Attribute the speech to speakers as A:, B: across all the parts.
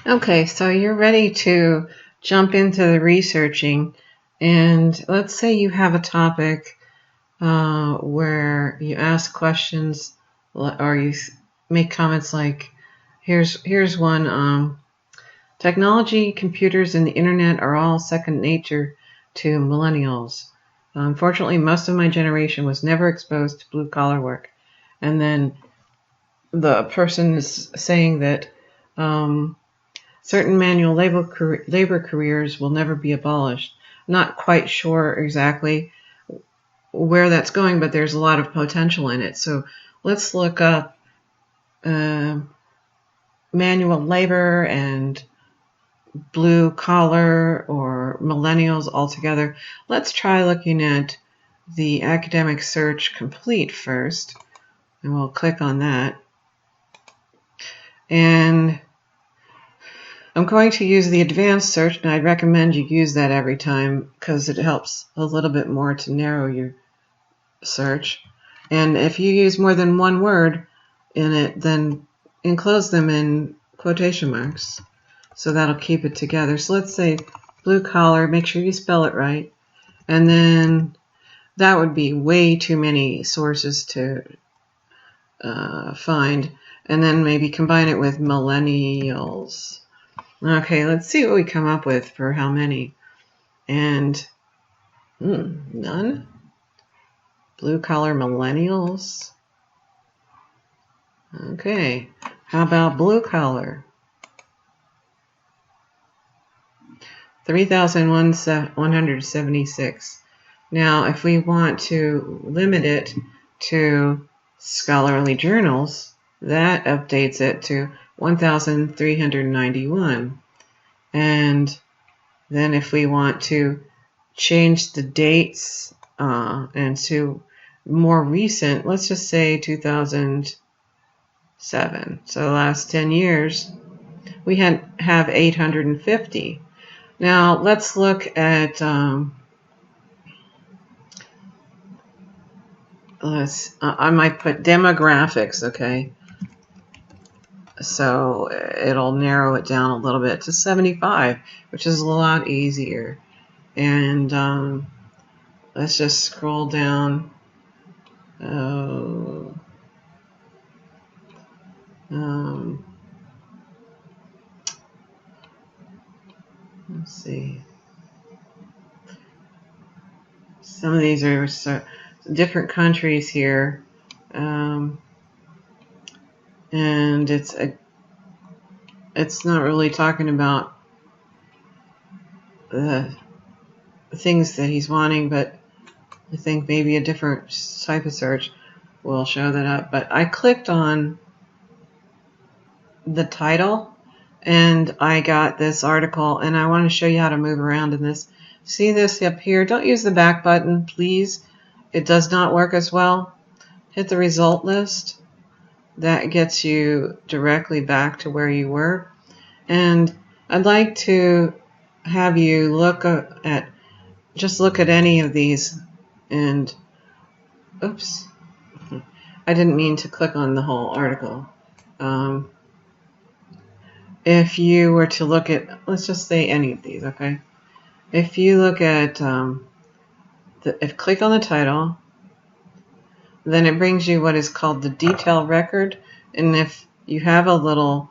A: Okay, so you're ready to jump into the researching, and let's say you have a topic where you ask questions or you make comments like, here's one: technology, computers, and the internet are all second nature to millennials. Unfortunately, most of my generation was never exposed to blue collar work, and then the person is saying that. Certain manual labor careers will never be abolished. Not quite sure exactly where that's going, but there's a lot of potential in it. So let's look up manual labor and blue collar or millennials altogether. Let's try looking at the academic search complete first, and we'll click on that. And I'm going to use the advanced search, and I'd recommend you use that every time because it helps a little bit more to narrow your search. And if you use more than one word in it, then enclose them in quotation marks. So that'll keep it together. So let's say blue collar, make sure you spell it right. And then that would be way too many sources to find. And then maybe combine it with millennials. Okay, let's see what we come up with for how many. And none. Blue collar millennials. Okay, how about blue collar? 3,176. Now, if we want to limit it to scholarly journals, that updates it to 1,391. And then if we want to change the dates and to more recent, let's just say 2007. So the last 10 years, we have 850. Now let's look at I might put demographics, okay? So it'll narrow it down a little bit to 75, which is a lot easier. And let's just scroll down. Let's see. Some of these are different countries here, and it's not really talking about the things that he's wanting, but I think maybe a different type of search will show that up. But I clicked on the title and I got this article, and I want to show you how to move around in this. See this up here? Don't use the back button, please. It does not work as well. Hit the result list. That gets you directly back to where you were. And I'd like to have you look at any of these. And oops, I didn't mean to click on the whole article. If you were to look at, let's just say any of these, okay? If you look at, click on the title, then it brings you what is called the detailed record. And if you have a little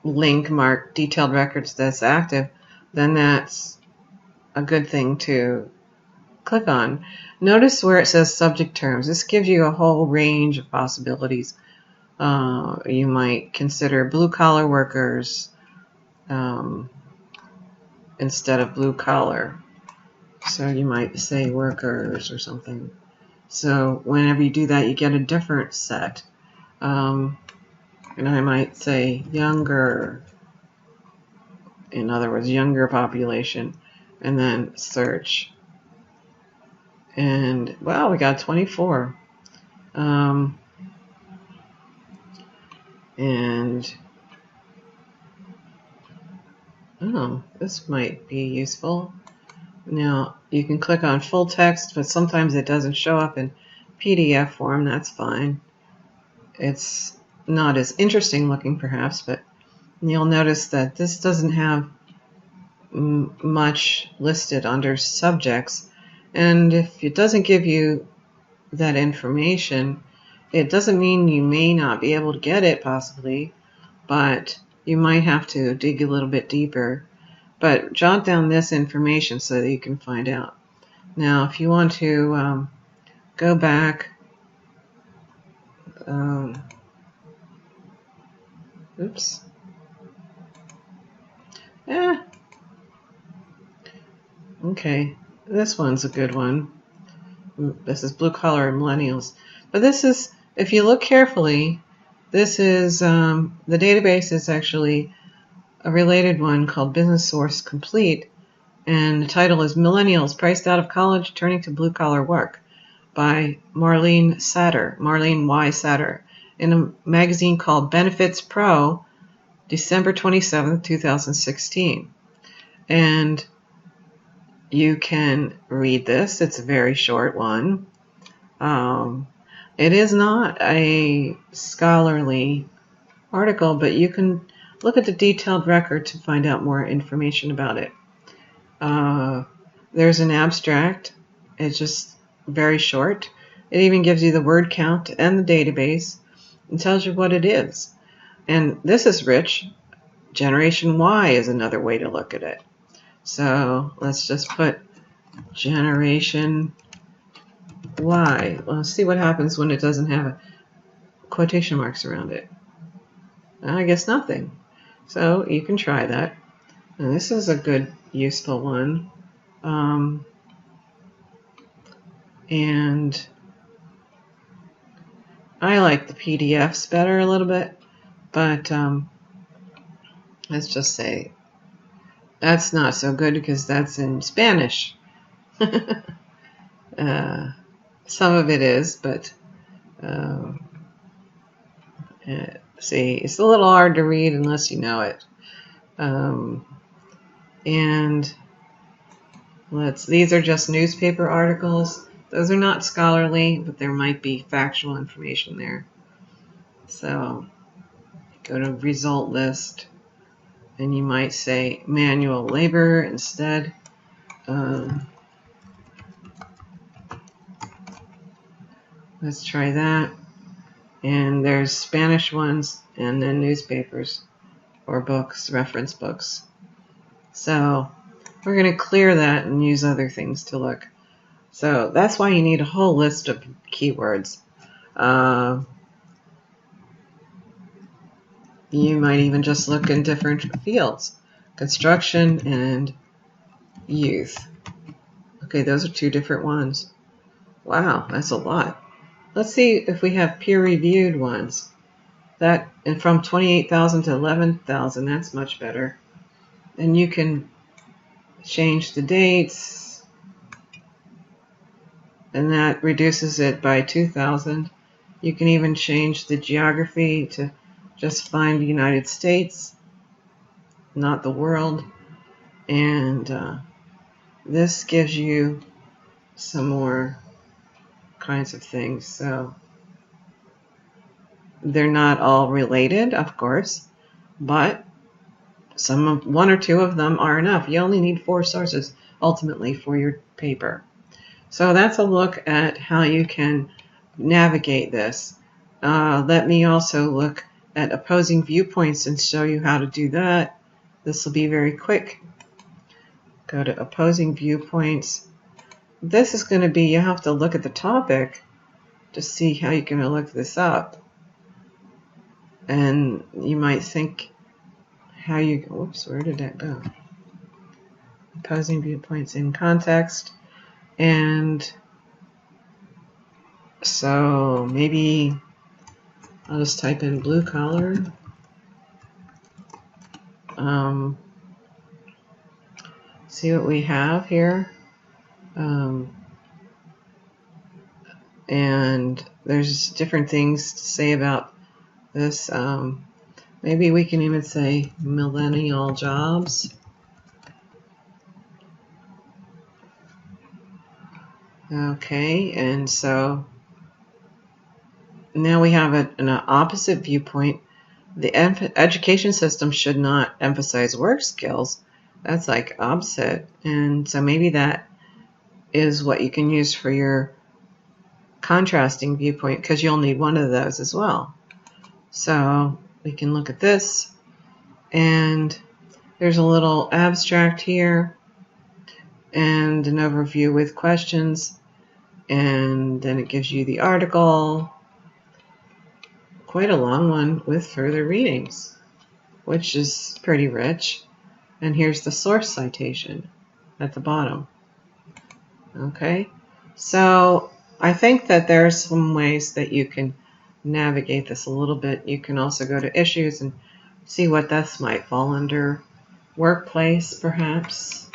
A: link marked detailed records that's active, then that's a good thing to click on. Notice where it says subject terms. This gives you a whole range of possibilities. You might consider blue-collar workers instead of blue collar. So you might say workers or something. So whenever you do that, you get a different set. And I might say younger, in other words, younger population, and then search. And wow, we got 24. And oh, this might be useful. Now, you can click on full text, but sometimes it doesn't show up in PDF form. That's fine. It's not as interesting looking, perhaps, but And you'll notice that this doesn't have much listed under subjects. And if it doesn't give you that information, it doesn't mean you may not be able to get it possibly, but you might have to dig a little bit deeper. But jot down this information so that you can find out. Now, if you want to go back, oops. Okay, this one's a good one. This is Blue Collar Millennials. But this is, if you look carefully, this is, the database is actually a related one called Business Source Complete. And the title is Millennials Priced Out of College Turning to Blue Collar Work by Marlene Y. Satter, in a magazine called Benefits Pro, December 27th, 2016. And you can read this. It's a very short one. It is not a scholarly article, but you can look at the detailed record to find out more information about it. There's an abstract. It's just very short. It even gives you the word count and the database and tells you what it is. And this is rich. Generation Y is another way to look at it. So let's just put Generation Y. Let's see what happens when it doesn't have quotation marks around it. I guess nothing. So you can try that. And this is a good, useful one. And I like the PDFs better a little bit, but let's just say that's not so good because that's in Spanish. Some of it is, but see, it's a little hard to read unless you know it. And these are just newspaper articles. Those are not scholarly, but there might be factual information there. So go to result list, and you might say manual labor instead. Let's try that. And there's Spanish ones, and then newspapers or books, reference books. So we're going to clear that and use other things to look. So that's why you need a whole list of keywords. You might even just look in different fields. Construction and youth. Okay, those are two different ones. Wow, that's a lot. Let's see if we have peer-reviewed ones. That, and from 28,000 to 11,000, that's much better. And you can change the dates, and that reduces it by 2,000. You can even change the geography to just find the United States, not the world. And this gives you some more kinds of things. So they're not all related, of course, but one or two of them are enough. You only need 4 sources ultimately for your paper. So that's a look at how you can navigate this. Let me also look at opposing viewpoints and show you how to do that. This will be very quick. Go to opposing viewpoints. This is going to be, you have to look at the topic to see how you can look this up. And you might think how you, whoops, where did that go? Opposing viewpoints in context. And so maybe I'll just type in blue collar. See what we have here. And there's different things to say about this. Maybe we can even say millennial jobs. Okay, and so now we have an opposite viewpoint the education system should not emphasize work skills. That's like opposite. And so maybe that is what you can use for your contrasting viewpoint, because you'll need one of those as well. So we can look at this, and there's a little abstract here and an overview with questions, and then it gives you the article, quite a long one with further readings, which is pretty rich. And here's the source citation at the bottom. Okay, so I think that there are some ways that you can navigate this a little bit. You can also go to issues and see what this might fall under. Workplace, perhaps.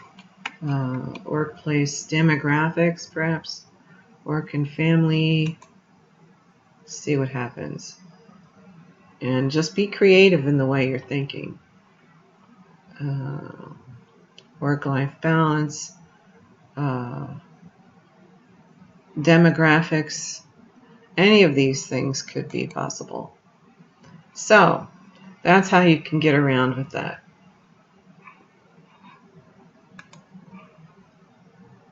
A: Workplace demographics, perhaps. Work and family. See what happens. And just be creative in the way you're thinking. Work-life balance. Demographics. Any of these things could be possible. So that's how you can get around with that.